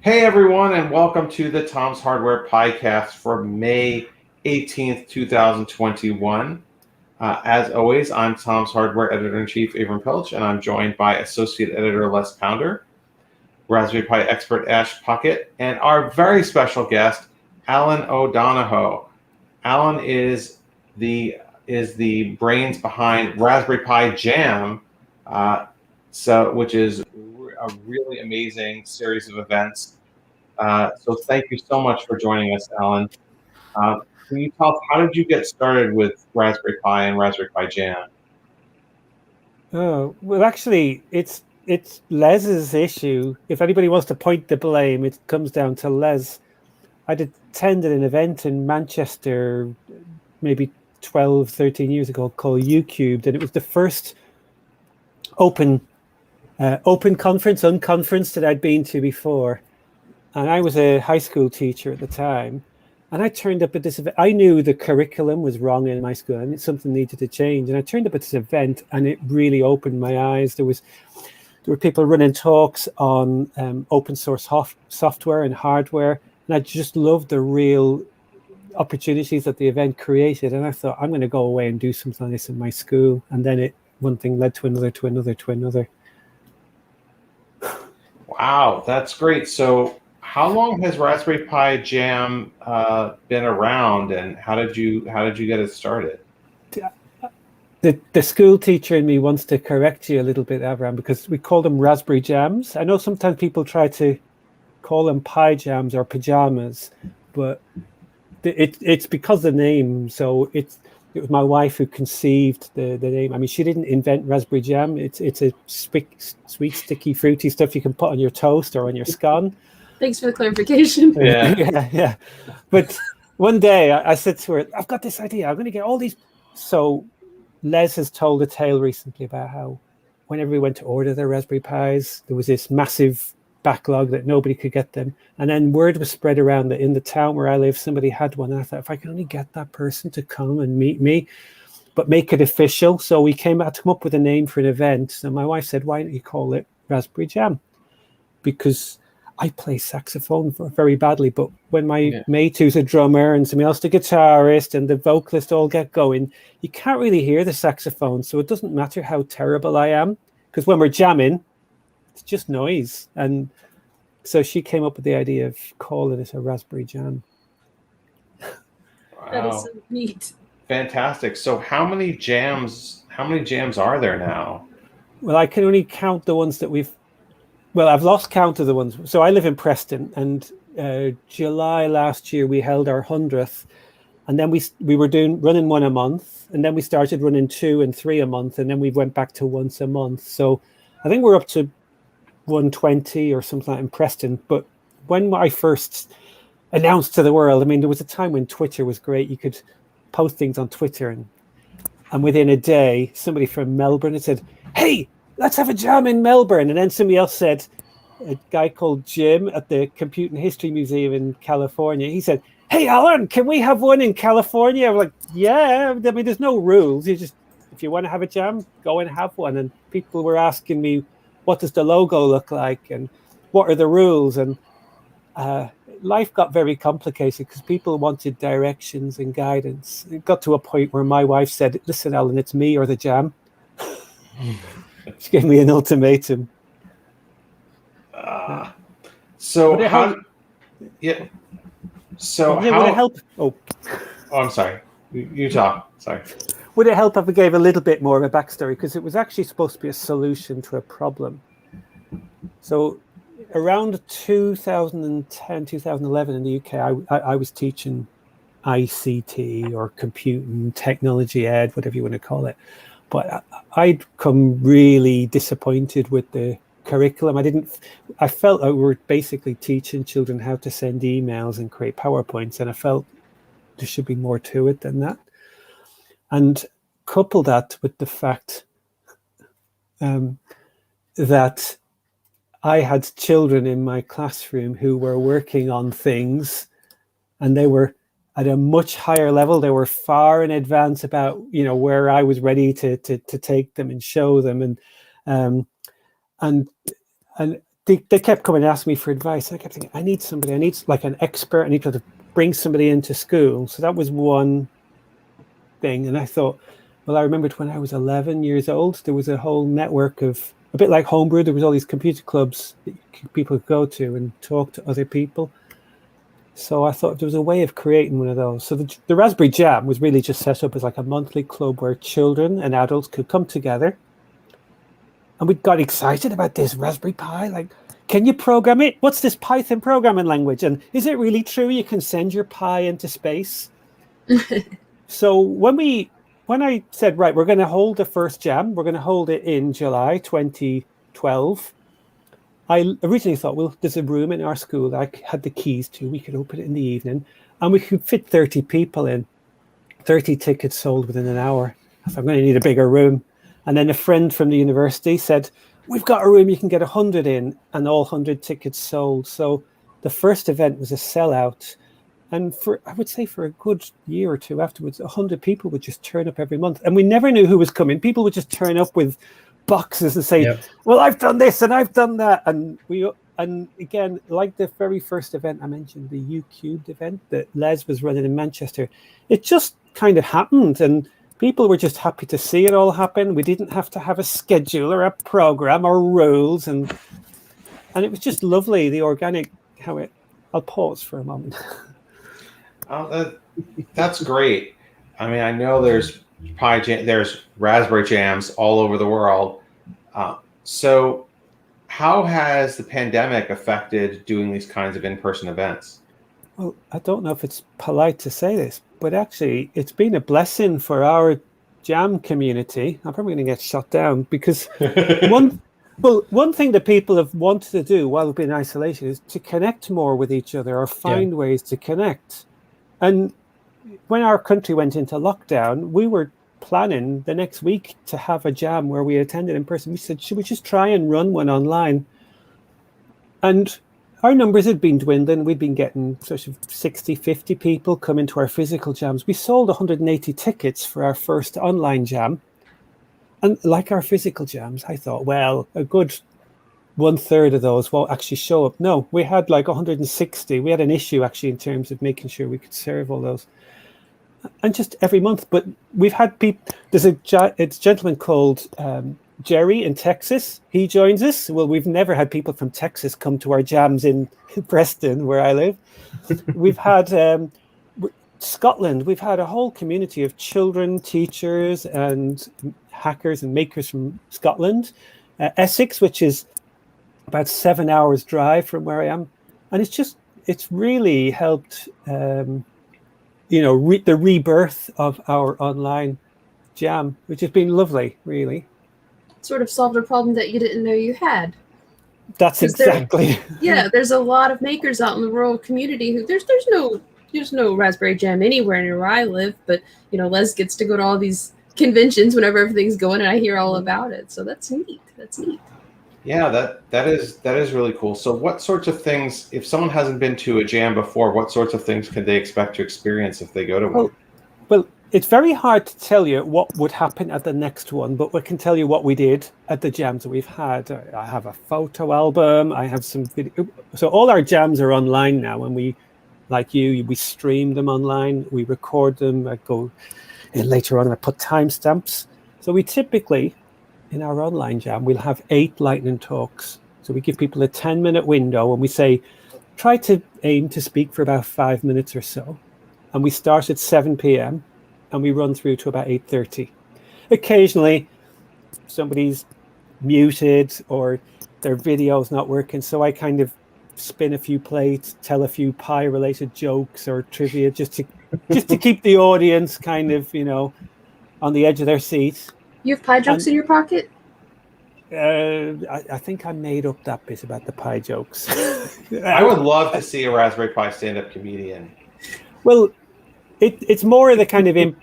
Hey everyone, and welcome to the Tom's Hardware Podcast for May 18th, 2021. As always, I'm Tom's Hardware Editor-in-Chief, Avram Pilch, and I'm joined by Associate Editor Les Pounder, Raspberry Pi expert Ash Puckett, and our very special guest, Alan O'Donohoe. Alan is the brains behind Raspberry Pi Jam, which is a really amazing series of events. So thank you so much for joining us, Alan. Can you tell us, how did you get started with Raspberry Pi and Raspberry Pi Jam? Oh, well, actually, it's Les's issue. If anybody wants to point the blame, it comes down to Les. I'd attended an event in Manchester maybe 12, 13 years ago called UCubed, and it was the first open conference, unconference that I'd been to before. And I was a high school teacher at the time. And I turned up at this event. I knew the curriculum was wrong in my school and something needed to change. And I turned up at this event and it really opened my eyes. There were people running talks on open source software and hardware. And I just loved the real opportunities that the event created. And I thought, I'm going to go away and do something like this in my school. And then one thing led to another, to another, to another. Wow, that's great. So how long has Raspberry Pi Jam been around, and how did you get it started? The school teacher in me wants to correct you a little bit, Avram, because we call them Raspberry Jams. I know sometimes people try to call them Pi Jams or pajamas, but it's because of the name. So it was my wife who conceived the name. I mean, she didn't invent Raspberry Jam. It's a sweet, sticky, fruity stuff you can put on your toast or on your scone. Thanks for the clarification. Yeah. But one day I said to her, I've got this idea. I'm going to get all these. So Les has told a tale recently about how whenever we went to order their Raspberry Pis, there was this massive backlog that nobody could get them. And then word was spread around that in the town where I live, somebody had one. And I thought, if I could only get that person to come and meet me, but make it official. So we had to come up with a name for an event. And my wife said, why don't you call it Raspberry Jam? Because I play saxophone very badly, but when my mate who's a drummer and somebody else the guitarist and the vocalist all get going, you can't really hear the saxophone. So it doesn't matter how terrible I am, because when we're jamming, it's just noise. And so she came up with the idea of calling it a Raspberry Jam. Wow. That is so neat. Fantastic. So how many jams are there now? Well, I can only count the ones that I've lost count of the ones. So I live in Preston, and July last year we held our 100th, and then we were running one a month, and then we started running 2 and 3 a month, and then we went back to once a month. So I think we're up to 120 or something like in Preston. But when I first announced to the world, I mean, there was a time when Twitter was great. You could post things on Twitter, and within a day, somebody from Melbourne had said, "Hey, let's have a jam in Melbourne." And then somebody else said, a guy called Jim at the Computing History Museum in California, he said, "Hey, Alan, can we have one in California?" I'm like, yeah. I mean, there's no rules. You just, if you want to have a jam, go and have one. And people were asking me, what does the logo look like? And what are the rules? And life got very complicated because people wanted directions and guidance. It got to a point where my wife said, "Listen, Alan, it's me or the jam." She gave me an ultimatum. So would it how? help? Yeah. So Yeah, how? would it help? Oh, I'm sorry. You talk. Sorry. Would it help if I gave a little bit more of a backstory? Because it was actually supposed to be a solution to a problem. So around 2010, 2011 in the UK, I was teaching ICT or computing, technology ed, whatever you want to call it. But I'd come really disappointed with the curriculum. I felt we were basically teaching children how to send emails and create PowerPoints, and I felt there should be more to it than that. And couple that with the fact that I had children in my classroom who were working on things, and they were at a much higher level. They were far in advance about, where I was ready to take them and show them. And they kept coming and asking me for advice. I kept thinking, I need somebody. I need like an expert. I need to bring somebody into school. So that was one thing. And I thought, well, I remembered when I was 11 years old, there was a whole network of, a bit like Homebrew, there was all these computer clubs that people could go to and talk to other people. So I thought there was a way of creating one of those. So the Raspberry Jam was really just set up as like a monthly club where children and adults could come together. And we got excited about this Raspberry Pi. Like, can you program it? What's this Python programming language? And is it really true you can send your Pi into space? So when I said, right, we're going to hold the first jam, we're going to hold it in July 2012. I originally thought, well, there's a room in our school that I had the keys to. We could open it in the evening and we could fit 30 people in. 30 tickets sold within an hour. I thought, I'm going to need a bigger room. And then a friend from the university said, we've got a room you can get 100 in, and all 100 tickets sold. So the first event was a sellout. And I would say for a good year or two afterwards, 100 people would just turn up every month. And we never knew who was coming. People would just turn up with boxes and say, well, I've done this and I've done that. And again, like the very first event I mentioned, the U-Cubed event that Les was running in Manchester, it just kind of happened. And people were just happy to see it all happen. We didn't have to have a schedule or a program or rules. And it was just lovely, the organic, I'll pause for a moment. That's great. I mean, I know there's there's Raspberry Jams all over the world. So how has the pandemic affected doing these kinds of in-person events? Well, I don't know if it's polite to say this, but actually it's been a blessing for our jam community. I'm probably going to get shut down because one thing that people have wanted to do while we've been in isolation is to connect more with each other or find ways to connect. And when our country went into lockdown, we were planning the next week to have a jam where we attended in person. We said, should we just try and run one online? And our numbers had been dwindling. We'd been getting sort of 60, 50 people come into our physical jams. We sold 180 tickets for our first online jam. And like our physical jams, I thought, well, a good 1/3 of those won't actually show up. No, we had like 160. We had an issue actually in terms of making sure we could serve all those. And just every month. But we've had people, it's a gentleman called Jerry in Texas. He joins us. Well, we've never had people from Texas come to our jams in Preston, where I live. We've had Scotland. We've had a whole community of children, teachers, and hackers and makers from Scotland. Essex, which is about 7 hours drive from where I am. And it's really helped, the rebirth of our online jam, which has been lovely, really. Sort of solved a problem that you didn't know you had. That's exactly. There's a lot of makers out in the rural community who there's no Raspberry Jam anywhere near where I live, but Les gets to go to all these conventions whenever everything's going, and I hear all about it. So that's neat. Yeah, that is really cool. So what sorts of things, if someone hasn't been to a jam before, what sorts of things can they expect to experience if they go to one? Well, it's very hard to tell you what would happen at the next one, but we can tell you what we did at the jams that we've had. I have a photo album. I have some video. So all our jams are online now, and we stream them online. We record them. I go in later on and I put timestamps. So we typically, in our online jam, we'll have 8 lightning talks. So we give people a 10-minute window and we say, try to aim to speak for about 5 minutes or so. And we start at 7 p.m. and we run through to about 8:30. Occasionally, somebody's muted or their video's not working. So I kind of spin a few plates, tell a few Pi-related jokes or trivia just to keep the audience kind of, on the edge of their seat. You have Pi jokes in your pocket? I think I made up that bit about the Pi jokes. I would love to see a Raspberry Pi stand-up comedian. Well, it's more the kind of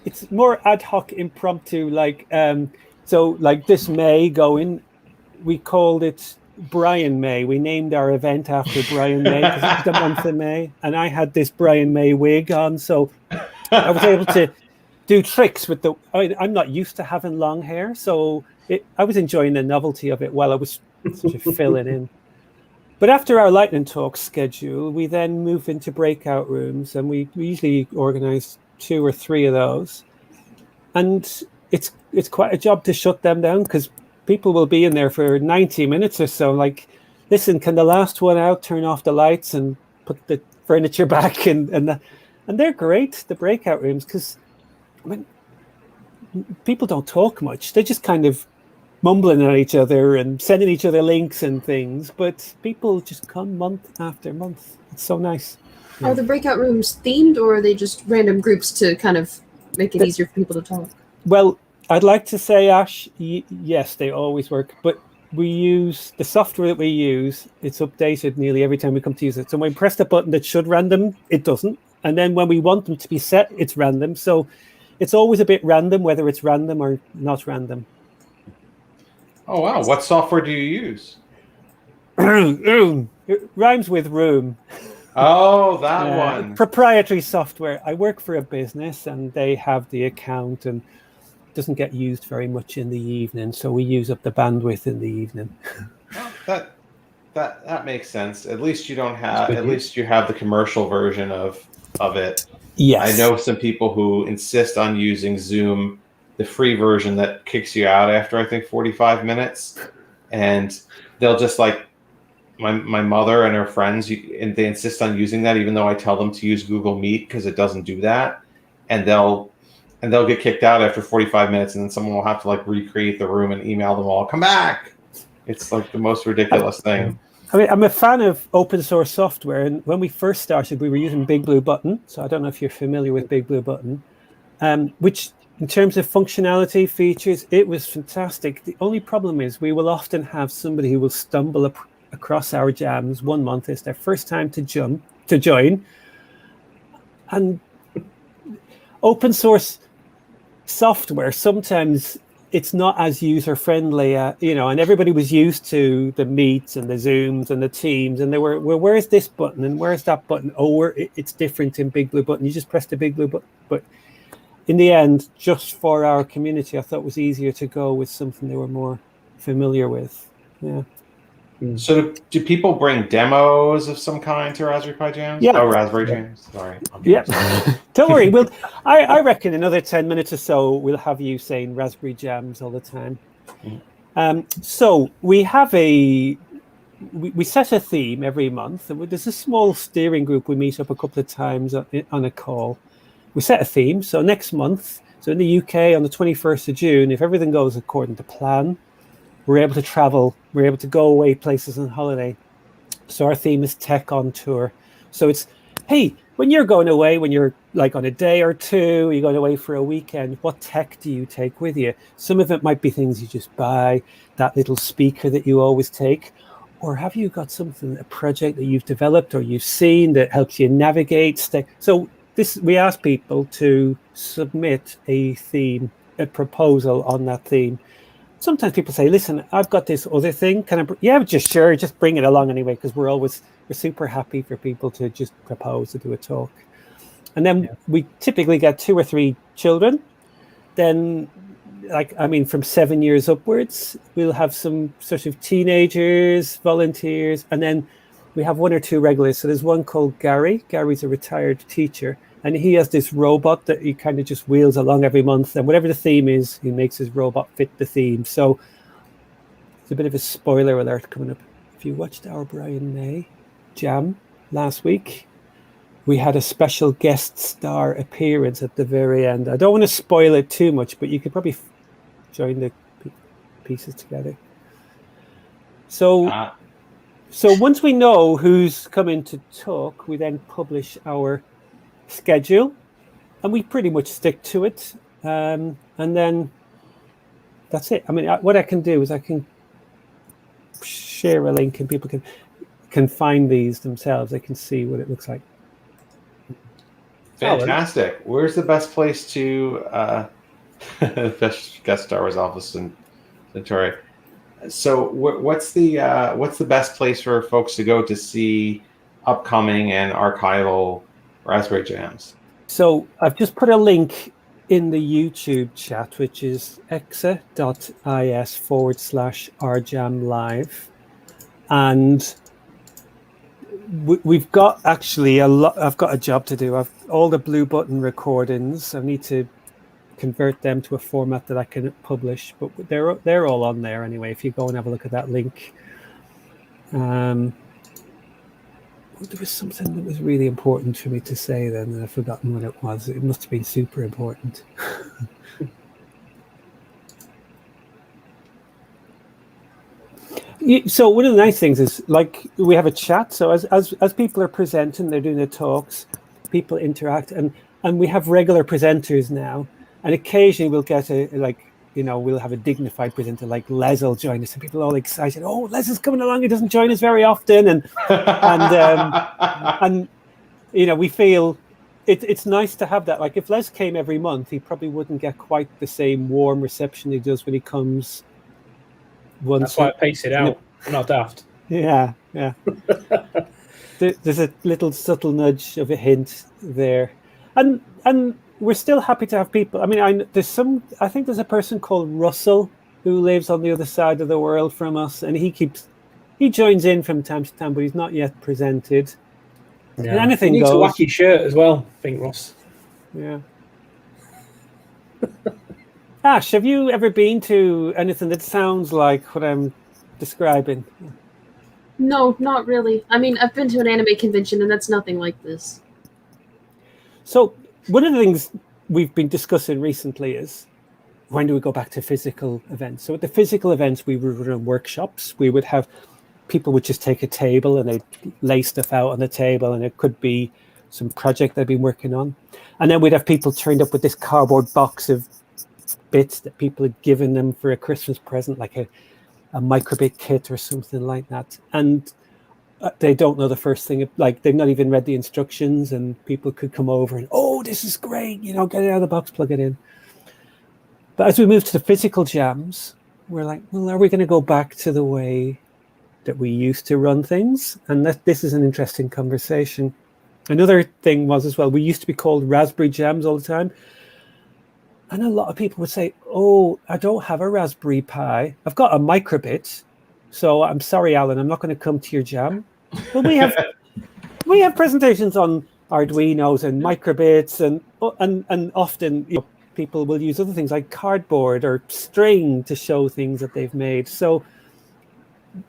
it's more ad hoc, impromptu. Like this May going, we called it Brian May. We named our event after Brian May because it's the month of May, and I had this Brian May wig on, so I was able to do tricks with I'm not used to having long hair, so I was enjoying the novelty of it while I was sort of filling in. But after our lightning talk schedule, we then move into breakout rooms, and we usually organize 2 or 3 of those. And it's quite a job to shut them down because people will be in there for 90 minutes or so. Like, listen, can the last one out turn off the lights and put the furniture back? And they're great, the breakout rooms, because I mean, people don't talk much. They're just kind of mumbling at each other and sending each other links and things, but people just come month after month. It's so nice. Are the breakout rooms themed, or are they just random groups to kind of make it easier for people to talk? Well, I'd like to say, Ash, yes, they always work, but we use the software that we use. It's updated nearly every time we come to use it. So when we press the button that should random, it doesn't. And then when we want them to be set, it's random. So it's always a bit random, whether it's random or not random. Oh, wow. What software do you use? It rhymes with room. Oh, that one. Proprietary software. I work for a business and they have the account, and it doesn't get used very much in the evening. So we use up the bandwidth in the evening. Well, that makes sense. At least you don't have, at least you have the commercial version of it. Yes. I know some people who insist on using Zoom, the free version that kicks you out after, I think, 45 minutes. And they'll just like, my mother and her friends, and they insist on using that, even though I tell them to use Google Meet because it doesn't do that. And they'll get kicked out after 45 minutes, and then someone will have to like recreate the room and email them all, come back. It's like the most ridiculous thing. I mean, I'm a fan of open source software, and when we first started, we were using Big Blue Button. So I don't know if you're familiar with Big Blue Button, which in terms of functionality, features, it was fantastic. The only problem is we will often have somebody who will stumble across our jams one month. It's their first time to join. And open source software, sometimes it's not as user-friendly, and everybody was used to the Meets and the Zooms and the Teams, and they were, well, where's this button and where's that button? Oh, it's different in Big Blue Button. You just press the Big Blue button. But in the end, just for our community, I thought it was easier to go with something they were more familiar with. Yeah. So do people bring demos of some kind to Raspberry Pi Jams? Yeah. Oh, Raspberry Jams. Sorry. Yeah. Don't worry. I reckon another 10 minutes or so, we'll have you saying Raspberry Jams all the time. So we have we set a theme every month. There's a small steering group. We meet up a couple of times on a call. We set a theme. So next month, so in the UK on the 21st of June, if everything goes according to plan, we're able to travel. We're able to go away places on holiday. So our theme is Tech on Tour. So it's, hey, when you're going away, when you're like on a day or two, you're going away for a weekend, what tech do you take with you? Some of it might be things you just buy, that little speaker that you always take. Or have you got something, a project that you've developed or you've seen that helps you navigate? So we ask people to submit a theme, a proposal on that theme. Sometimes people say, listen, I've got this other thing. Can I? Yeah, just bring it along anyway, because we're super happy for people to just propose to do a talk. And then we typically get 2 or 3 children. Then, from 7 years upwards, we'll have some sort of teenagers, volunteers, and then we have 1 or 2 regulars. So there's one called Gary. Gary's a retired teacher. And he has this robot that he kind of just wheels along every month. And whatever the theme is, he makes his robot fit the theme. So it's a bit of a spoiler alert coming up. If you watched our Brian May Jam last week, we had a special guest star appearance at the very end. I don't want to spoil it too much, but you could probably join the pieces together. So once we know who's coming to talk, we then publish our schedule, and we pretty much stick to it, and then that's it. I mean, what I can do is I can share a link, and people can find these themselves. They can see what it looks like. Fantastic. Where's the best place to guest star was Office in Centauri? So what's the best place for folks to go to see upcoming and archival Raspberry Jams? So I've just put a link in the YouTube chat, which is exa.is/rjamlive. And we've got actually a lot. I've got a job to do. I've all the Blue Button recordings. I need to convert them to a format that I can publish, but they're all on there anyway. If you go and have a look at that link. There was something that was really important for me to say then, and I've forgotten what it was. It must have been super important. So one of the nice things is, like, we have a chat. So as people are presenting, they're doing their talks, people interact, and we have regular presenters now. And occasionally we'll get we'll have a dignified presenter like Les will join us, and people are all excited. Oh, Les is coming along. He doesn't join us very often, and we feel it's nice to have that. Like, if Les came every month, he probably wouldn't get quite the same warm reception he does when he comes once. That's why I pace it out. I'm not daft. Yeah. There's a little subtle nudge of a hint there, and we're still happy to have people. I mean, I think there's a person called Russell who lives on the other side of the world from us, and he joins in from time to time, but he's not yet presented. Yeah. And anything he needs goes. a wacky shirt as well, I think, Ross. Yeah. Ash, have you ever been to anything that sounds like what I'm describing? No, not really. I mean, I've been to an anime convention, and that's nothing like this. So one of the things we've been discussing recently is, when do we go back to physical events? So at the physical events, we would run workshops. We would have people would just take a table and they'd lay stuff out on the table, and it could be some project they've been working on. And then we'd have people turned up with this cardboard box of bits that people had given them for a Christmas present, like a microbit kit or something like that. And they don't know the first thing, like they've not even read the instructions, and people could come over and, oh, this is great, get it out of the box, plug it in. But as we move to the physical jams, we're like, well, are we going to go back to the way that we used to run things? And this is an interesting conversation. Another thing was as well, we used to be called Raspberry Jams all the time. And a lot of people would say, oh, I don't have a Raspberry Pi. I've got a microbit. So I'm sorry, Alan, I'm not going to come to your jam. But we have presentations on Arduinos and microbits, and often people will use other things like cardboard or string to show things that they've made. So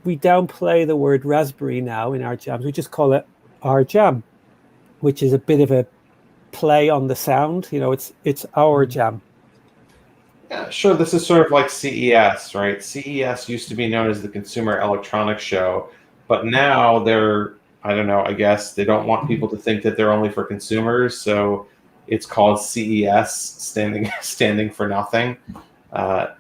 we downplay the word raspberry now in our jams. We just call it our jam, which is a bit of a play on the sound. It's our jam. Yeah, sure. This is sort of like CES, right? CES used to be known as the Consumer Electronics Show, but now I guess they don't want people to think that they're only for consumers, so it's called CES, standing for nothing. But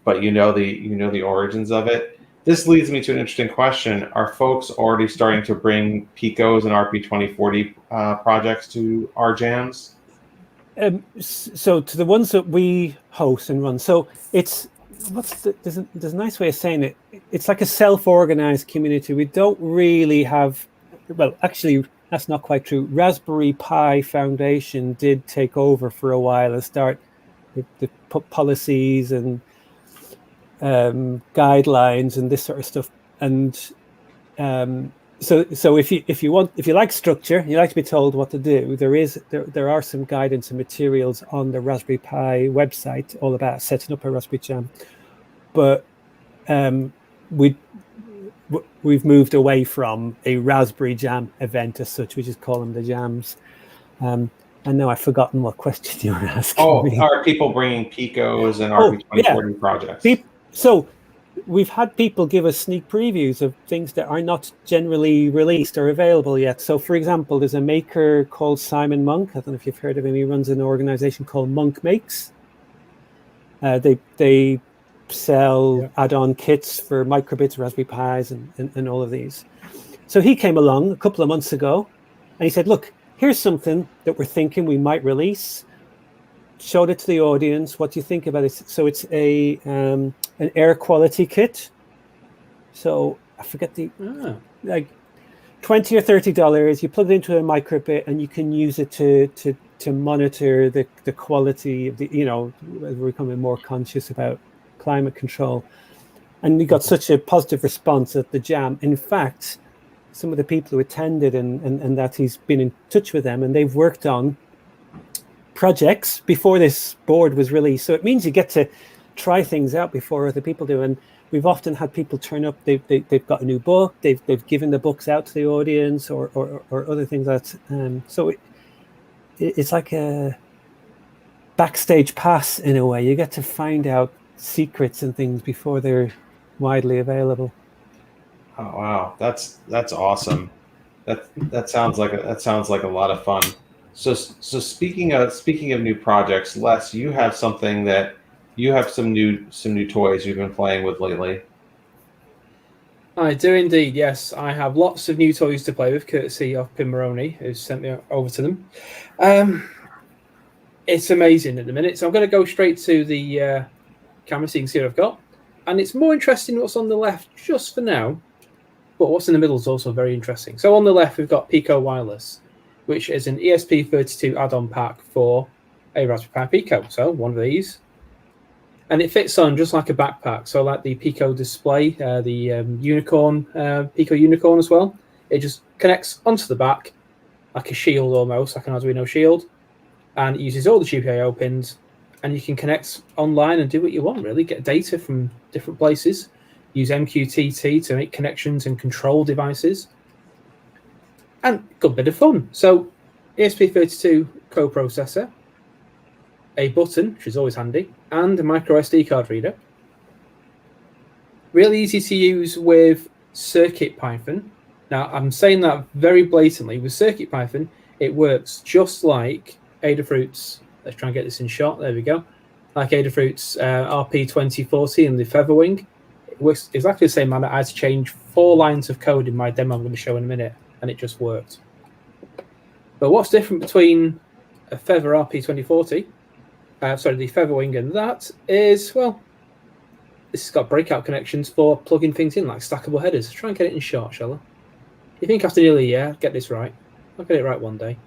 the origins of it. This leads me to an interesting question. Are folks already starting to bring Picos and RP2040 projects to our jams? So to the ones that we host and run, so there's a nice way of saying it. It's like a self-organized community. We don't really have, well, actually, that's not quite true. Raspberry Pi Foundation did take over for a while and start the policies and guidelines and this sort of stuff. And so if you like structure, you like to be told what to do, there are some guidance and materials on the Raspberry Pi website all about setting up a Raspberry Jam. But we've moved away from a Raspberry Jam event as such. We just call them the jams. And now I've forgotten what question you were asking me. Are people bringing Picos and RP2040 projects? So we've had people give us sneak previews of things that are not generally released or available yet. So, for example, there's a maker called Simon Monk. I don't know if you've heard of him. He runs an organization called Monk Makes. They sell add-on kits for microbits, Raspberry Pis, and all of these. So he came along a couple of months ago, and he said, look, here's something that we're thinking we might release. Showed it to the audience. What do you think about it? So it's an air quality kit. So I forget like $20 or $30. You plug it into a microbit, and you can use it to monitor the quality of the. We're becoming more conscious about climate control, and we got such a positive response at the jam. In fact, some of the people who attended, and that he's been in touch with them, and they've worked on projects before this board was released. So it means you get to try things out before other people do. And we've often had people turn up. They've got a new book. They've given the books out to the audience, or other things like that. So it's like a backstage pass in a way. You get to find out secrets and things before they're widely available. Oh wow, that's awesome. That sounds like a lot of fun. So speaking of new projects, Les, you have some new toys you've been playing with lately. I do indeed, yes. I have lots of new toys to play with, courtesy of Pim Maroney, who sent me over to them. It's amazing at the minute. So I'm going to go straight to the camera so you can see what I've got. And it's more interesting what's on the left just for now. But what's in the middle is also very interesting. So on the left, we've got Pico Wireless, which is an ESP32 add-on pack for a Raspberry Pi Pico. So one of these. And it fits on just like a backpack. So like the Pico display, the Unicorn, Pico Unicorn as well. It just connects onto the back like a shield almost, like an Arduino shield. And it uses all the GPIO pins. And you can connect online and do what you want, really. Get data from different places. Use MQTT to make connections and control devices. And good bit of fun. So ESP32 coprocessor, a button, which is always handy, and a micro SD card reader. Really easy to use with CircuitPython. Now, I'm saying that very blatantly. With CircuitPython, it works just like Adafruit's. Let's try and get this in shot. There we go. Like Adafruit's RP2040 and the Featherwing. It works exactly the same manner. I had to change 4 lines of code in my demo I'm going to show in a minute, and it just worked. But what's different between a Feather RP2040, the Featherwing, and that is, well, this has got breakout connections for plugging things in, like stackable headers. Try and get it in short, shall I? You think after nearly a year, get this right. I'll get it right one day.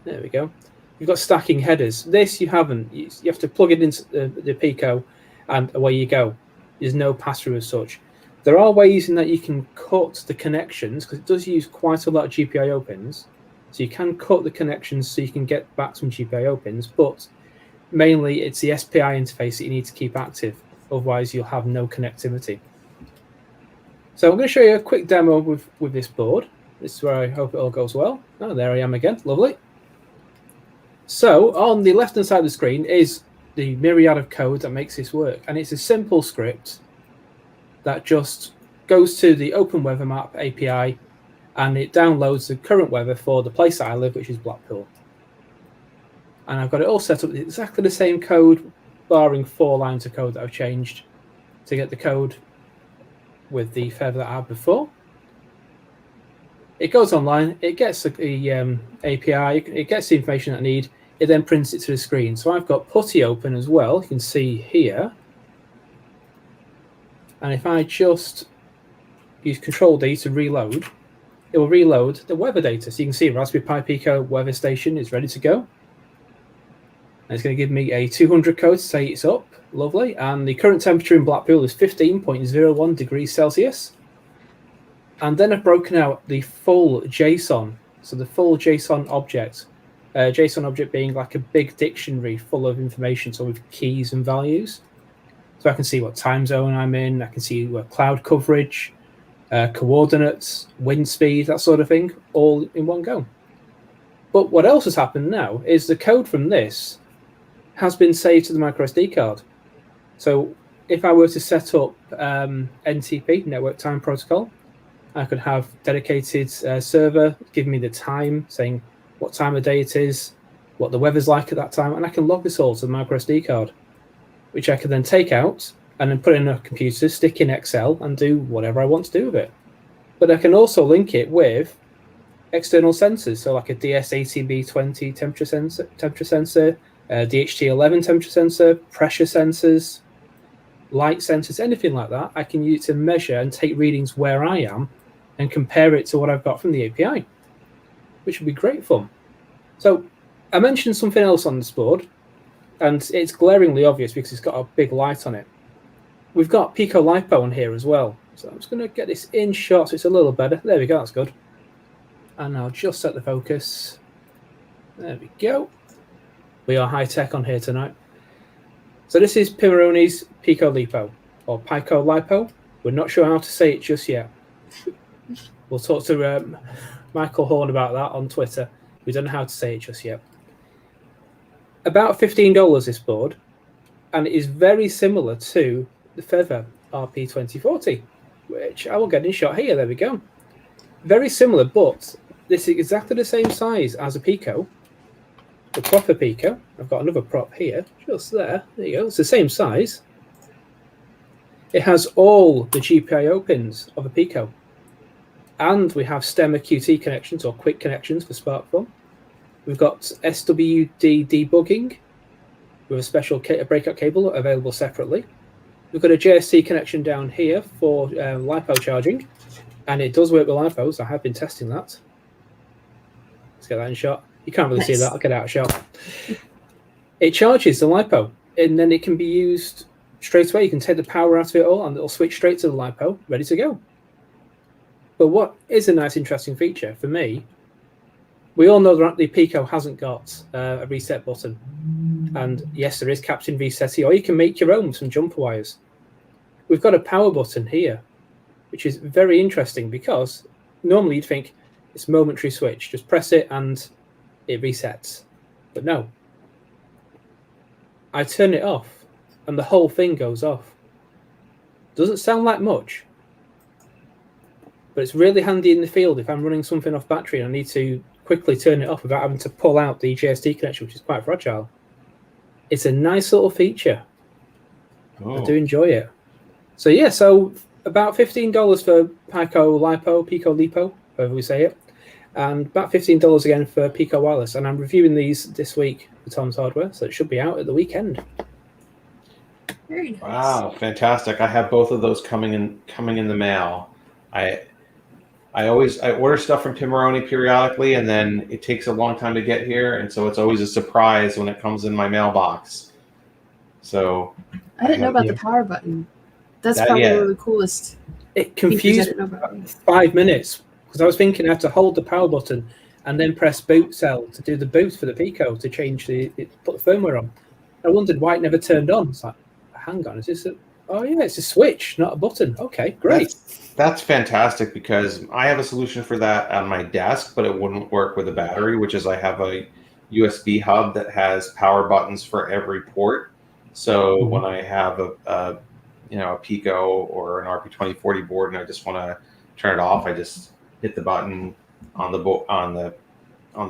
There we go. You've got stacking headers. This you haven't. You have to plug it into the Pico, and away you go. There's no pass-through as such. There are ways in that you can cut the connections, because it does use quite a lot of GPIO pins. So you can cut the connections so you can get back some GPIO pins, but mainly it's the SPI interface that you need to keep active. Otherwise, you'll have no connectivity. So I'm going to show you a quick demo with this board. This is where I hope it all goes well. Oh, there I am again. Lovely. So on the left-hand side of the screen is the myriad of code that makes this work. And it's a simple script that just goes to the Open Weather Map API, and it downloads the current weather for the place that I live, which is Blackpool. And I've got it all set up with exactly the same code, barring 4 lines of code that I've changed to get the code with the Feather that I had before. It goes online, it gets the API, it gets the information that I need, it then prints it to the screen. So I've got PuTTY open as well, you can see here. And if I just use Control-D to reload, it will reload the weather data. So you can see Raspberry Pi Pico weather station is ready to go. And it's going to give me a 200 code to say it's up. Lovely. And the current temperature in Blackpool is 15.01 degrees Celsius. And then I've broken out the full JSON. So the full JSON object. JSON object being like a big dictionary full of information, so with keys and values. So I can see what time zone I'm in. I can see what cloud coverage, coordinates, wind speed, that sort of thing, all in one go. But what else has happened now is the code from this has been saved to the micro SD card. So if I were to set up NTP, Network Time Protocol, I could have dedicated server giving me the time, saying what time of day it is, what the weather's like at that time, and I can log this all to the micro SD card, which I can then take out and then put in a computer, stick in Excel, and do whatever I want to do with it. But I can also link it with external sensors, so like a DS-ATB20 temperature sensor, DHT11 temperature sensor, pressure sensors, light sensors, anything like that. I can use it to measure and take readings where I am and compare it to what I've got from the API, which would be great fun. So I mentioned something else on this board, and it's glaringly obvious because it's got a big light on it. We've got Pico Lipo on here as well. So I'm just going to get this in shot so it's a little better. There we go, that's good. And I'll just set the focus. There we go. We are high-tech on here tonight. So this is Pimoroni's Pico Lipo, or Pico Lipo. We're not sure how to say it just yet. We'll talk to Michael Horn about that on Twitter. We don't know how to say it just yet. About $15 this board, and it is very similar to the Feather RP2040, which I will get in shot here. There we go. Very similar, but this is exactly the same size as a Pico, the proper Pico. I've got another prop here, just there. There you go. It's the same size. It has all the GPIO pins of a Pico, and we have STEMMA QT connections, or quick connections for SparkFun. We've got SWD debugging with a special breakout cable available separately. We've got a JST connection down here for Lipo Charging, and it does work with Lipos. I have been testing that. Let's get that in shot. You can't really see that. I'll get out of shot. It charges the Lipo, and then it can be used straight away. You can take the power out of it all, and it'll switch straight to the Lipo, ready to go. But what is a nice, interesting feature for me, we all know that the Pico hasn't got a reset button. And yes, there is Captain Resetty, or you can make your own with some jumper wires. We've got a power button here, which is very interesting because normally you'd think it's a momentary switch. Just press it and it resets. But no. I turn it off and the whole thing goes off. Doesn't sound like much, but it's really handy in the field if I'm running something off battery and I need to quickly turn it off without having to pull out the JST connection, which is quite fragile. It's a nice little feature. I do enjoy it. So yeah, so about $15 for Pico Lipo, however we say it, and about $15 again for Pico Wireless. And I'm reviewing these this week for Tom's Hardware, so it should be out at the weekend. Very nice. Wow, fantastic! I have both of those coming in the mail. I order stuff from Pimoroni periodically, and then it takes a long time to get here, and so it's always a surprise when it comes in my mailbox. So I didn't know about the power button. That's probably one of the coolest. It confused me for 5 minutes because I was thinking I had to hold the power button and then press boot cell to do the boot for the Pico to change put the firmware on. I wondered why it never turned on. It's like, hang on, is this oh yeah, it's a switch, not a button. Okay, great. That's fantastic because I have a solution for that on my desk, but it wouldn't work with a battery, which is I have a USB hub that has power buttons for every port. So when I have a Pico or an RP2040 board and I just want to turn it off, I just hit the button on the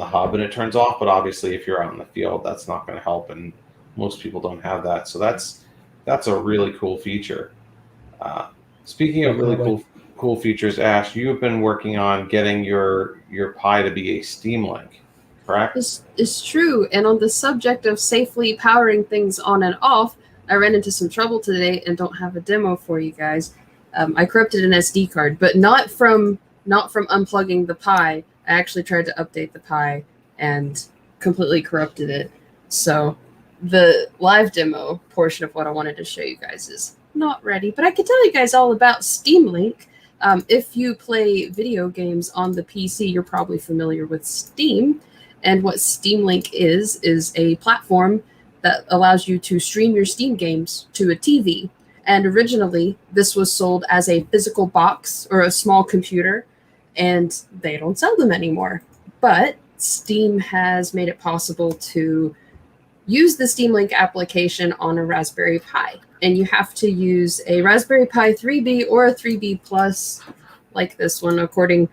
hub and it turns off. But obviously, if you're out in the field, that's not going to help, and most people don't have that. So that's a really cool feature. Speaking of really cool features, Ash, you have been working on getting your Pi to be a Steam Link, correct? It's true. And on the subject of safely powering things on and off, I ran into some trouble today and don't have a demo for you guys. I corrupted an SD card, but not from unplugging the Pi. I actually tried to update the Pi and completely corrupted it. So the live demo portion of what I wanted to show you guys is not ready, but I can tell you guys all about Steam Link. If you play video games on the PC, you're probably familiar with Steam. And what Steam Link is a platform that allows you to stream your Steam games to a TV. And originally, this was sold as a physical box or a small computer, and they don't sell them anymore. But Steam has made it possible to use the Steam Link application on a Raspberry Pi. And you have to use a Raspberry Pi 3B or a 3B Plus like this one, according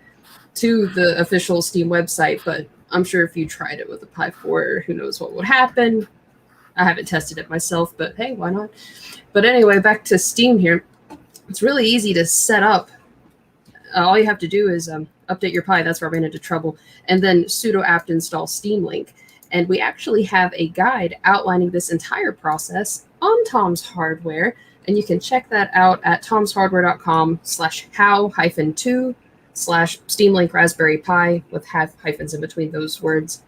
to the official Steam website. But I'm sure if you tried it with a Pi 4, who knows what would happen. I haven't tested it myself, but hey, why not? But anyway, back to Steam here. It's really easy to set up. All you have to do is update your Pi. That's where I ran into trouble. And then sudo apt install Steam Link. And we actually have a guide outlining this entire process on Tom's Hardware. And you can check that out at tomshardware.com/how-2/Steam Link Raspberry Pi with hyphens in between those words.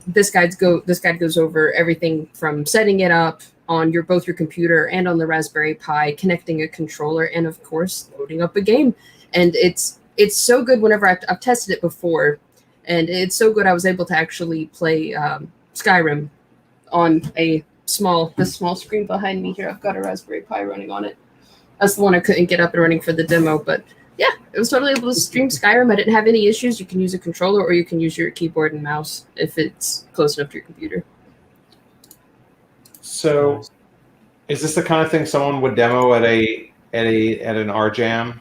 This guide goes over everything from setting it up on both your computer and on the Raspberry Pi, connecting a controller, and of course loading up a game. And it's it's so good whenever I've tested it before, and it's so good I was able to actually play Skyrim on the small screen behind me here. I've got a Raspberry Pi running on it. That's the one I couldn't get up and running for the demo, but yeah, it was totally able to stream Skyrim. I didn't have any issues. You can use a controller or you can use your keyboard and mouse if it's close enough to your computer. So, is this the kind of thing someone would demo at an RJam?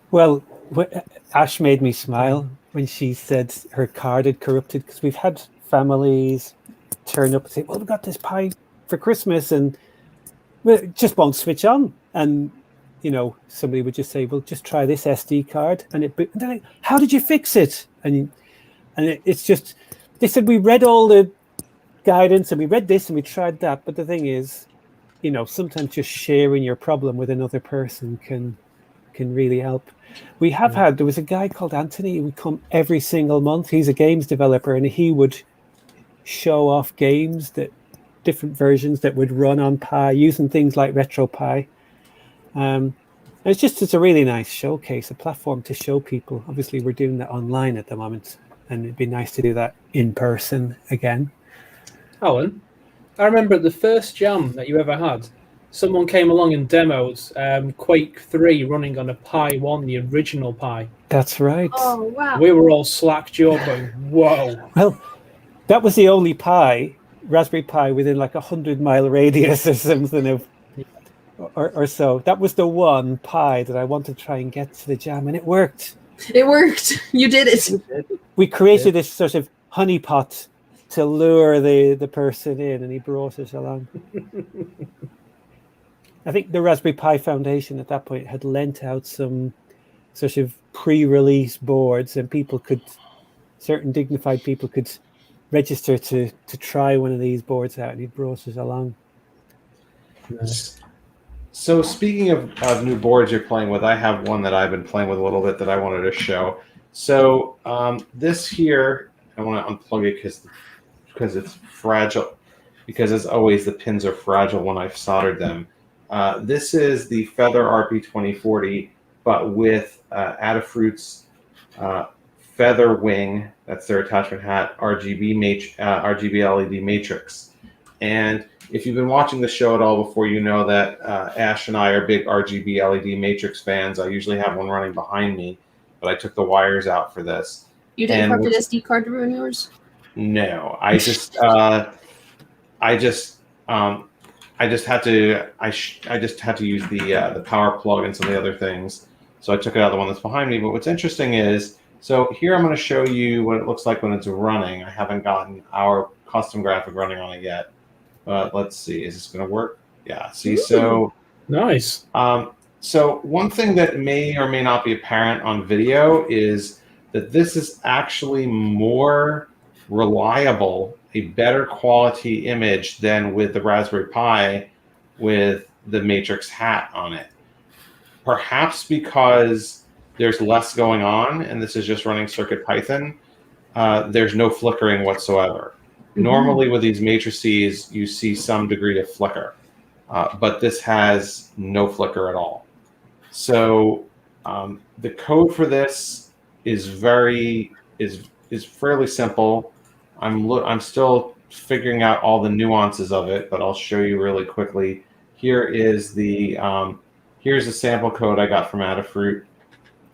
Well, Ash made me smile when she said her card had corrupted, because we've had families turn up and say, well, we got this Pi for Christmas and it just won't switch on. And, you know, somebody would just say, well, just try this SD card. And they're like, how did you fix it? And it's just, they said, we read all the guidance and we read this and we tried that. But the thing is, you know, sometimes just sharing your problem with another person can really help. We have had, there was a guy called Anthony who would come every single month. He's a games developer and he would show off games, that different versions that would run on Pi using things like RetroPie. It's a really nice showcase, a platform to show people. Obviously, we're doing that online at the moment, and it'd be nice to do that in person again. Alan, I remember the first jam that you ever had, someone came along and demoed Quake 3 running on a Pi 1, the original Pi. That's right. Oh, wow. We were all slack-jawed going, whoa. Well, that was the only Pi, Raspberry Pi, within like 100-mile radius or something or so. That was the one Pi that I wanted to try and get to the jam, and it worked. It worked. You did it. We created this sort of honeypot to lure the person in, and he brought us along. I think the Raspberry Pi Foundation at that point had lent out some sort of pre-release boards, and certain dignified people could register to try one of these boards out, and he brought us along. So speaking of new boards you're playing with, I have one that I've been playing with a little bit that I wanted to show. So this here, I want to unplug it because it's fragile. Because as always, the pins are fragile when I've soldered them. This is the Feather RP2040, but with Adafruit's Feather Wing, that's their attachment hat, RGB LED matrix. And if you've been watching the show at all before, you know that Ash and I are big RGB LED matrix fans. I usually have one running behind me, but I took the wires out for this. You didn't corrupt an SD card to ruin yours? No, I just had to use the power plug and some of the other things. So I took it out of the one that's behind me. But what's interesting is, so here I'm going to show you what it looks like when it's running. I haven't gotten our custom graphic running on it yet. But let's see, is this going to work? Yeah, see, Ooh. So Nice. So one thing that may or may not be apparent on video is that this is actually more reliable, a better quality image than with the Raspberry Pi with the Matrix hat on it. Perhaps because there's less going on and this is just running CircuitPython, there's no flickering whatsoever. Mm-hmm. Normally with these matrices, you see some degree of flicker, but this has no flicker at all. So the code for this is fairly simple. I'm still figuring out all the nuances of it, but I'll show you really quickly. Here's the sample code I got from Adafruit,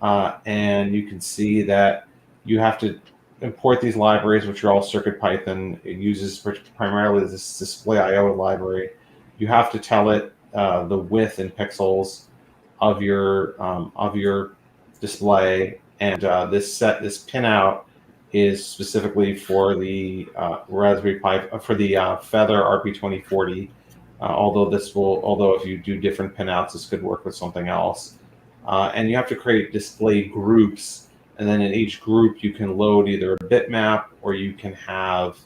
and you can see that you have to import these libraries, which are all CircuitPython. It uses primarily this display IO library. You have to tell it the width in pixels of your display, and this pinout is specifically for the Raspberry Pi, for the Feather RP2040. Although if you do different pinouts, this could work with something else. And you have to create display groups, and then in each group you can load either a bitmap or you can have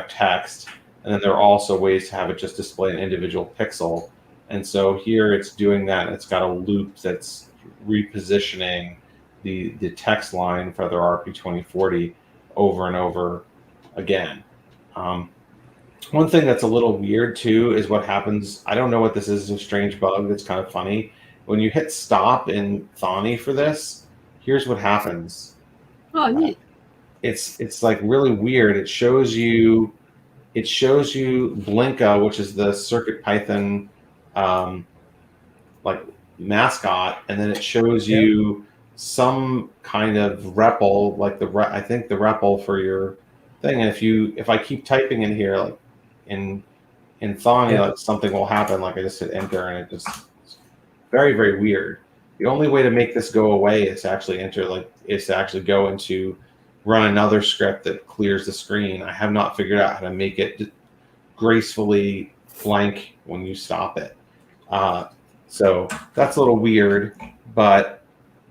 text. And then there are also ways to have it just display an individual pixel. And so here it's doing that. It's got a loop that's repositioning the text line for the RP2040 over and over again. One thing that's a little weird too is what happens. I don't know what this is. It's a strange bug that's kind of funny. when you hit stop in Thani for this, here's what happens. Oh, neat. It's like really weird. It shows you Blinka, which is the CircuitPython like mascot, and then it shows you some kind of REPL, like I think the REPL for your thing. And if I keep typing in here, like in Thani, like something will happen. Like I just hit enter, and it's very, very weird. The only way to make this go away is to actually go into run another script that clears the screen. I have not figured out how to make it gracefully blank when you stop it. So that's a little weird, but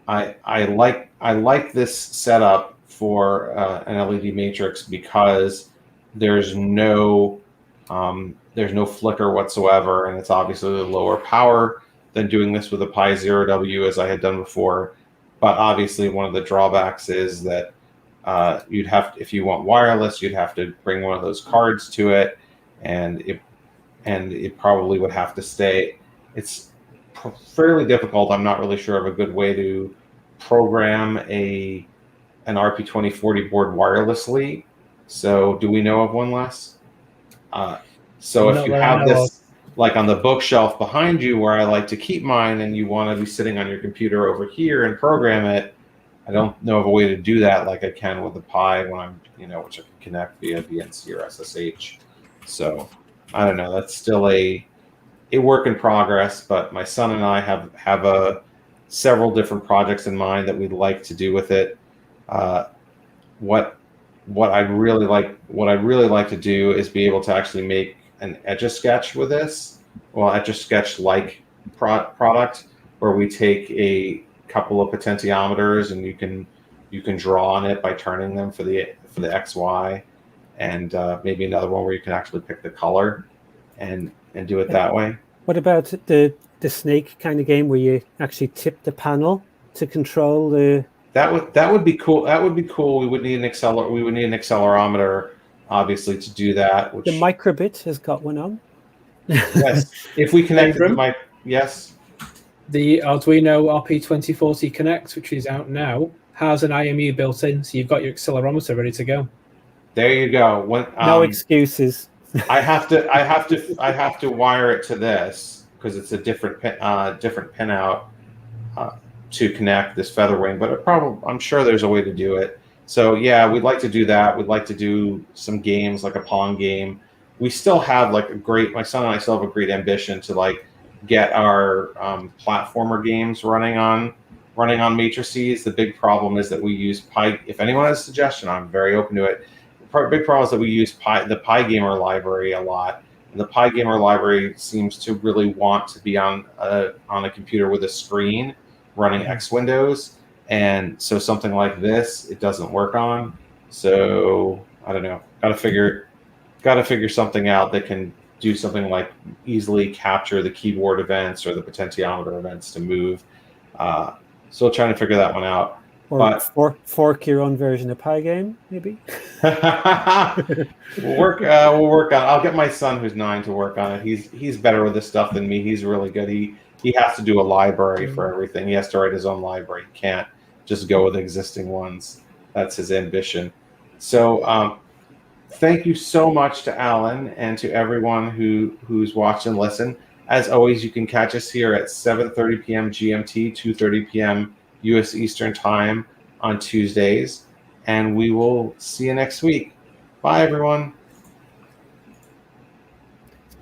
I like this setup for an LED matrix because there's no flicker whatsoever, and it's obviously lower power than doing this with a Pi 0W as I had done before. But obviously, one of the drawbacks is that you'd have, if you want wireless, you'd have to bring one of those cards to it, and it probably would have to stay. It's fairly difficult. I'm not really sure of a good way to program an RP2040 board wirelessly. So, do we know of one, Les? So if you have this like on the bookshelf behind you where I like to keep mine, and you want to be sitting on your computer over here and program it, I don't know of a way to do that like I can with the Pi when I'm, which I can connect via BNC or SSH. So I don't know. That's still a work in progress, but my son and I have several different projects in mind that we'd like to do with it. What I'd really like to do is be able to actually make an Etch-a-Sketch with this. Well, Etch-a-Sketch-like product where we take a couple of potentiometers and you can draw on it by turning them for the XY, and maybe another one where you can actually pick the color and do it that way. What about the snake kind of game where you actually tip the panel to control the? That would be cool. That would be cool. We would need an accelerometer, obviously, to do that. Which the microbit has got one on. Yes, if we connect to the yes. The Arduino RP2040 Connect, which is out now, has an IMU built in, so you've got your accelerometer ready to go. There you go. No excuses. I have to wire it to this because it's a different pin out to connect this Featherwing, but I'm sure there's a way to do it. So yeah, we'd like to do that. We'd like to do some games like a Pong game. We still have my son and I still have a great ambition to get our platformer games running on matrices. The big problem is that we use Pi. If anyone has a suggestion, I'm very open to it. The big problem is that we use the PyGamer library a lot, and the PyGamer library seems to really want to be on a computer with a screen running X Windows, and so something like this it doesn't work on. So I don't know. Got to figure something out that can do something like easily capture the keyboard events or the potentiometer events to move. Still trying to figure that one out. Or fork your own version of Pygame, maybe. We'll work on it. I'll get my son who's 9 to work on it. He's better with this stuff than me. He's really good. He has to do a library for everything. He has to write his own library. He can't just go with existing ones. That's his ambition. So thank you so much to Alan and to everyone who's watched and listened. As always, you can catch us here at 7:30 p.m. GMT, 2:30 p.m. U.S. Eastern Time on Tuesdays, and we will see you next week. Bye, everyone.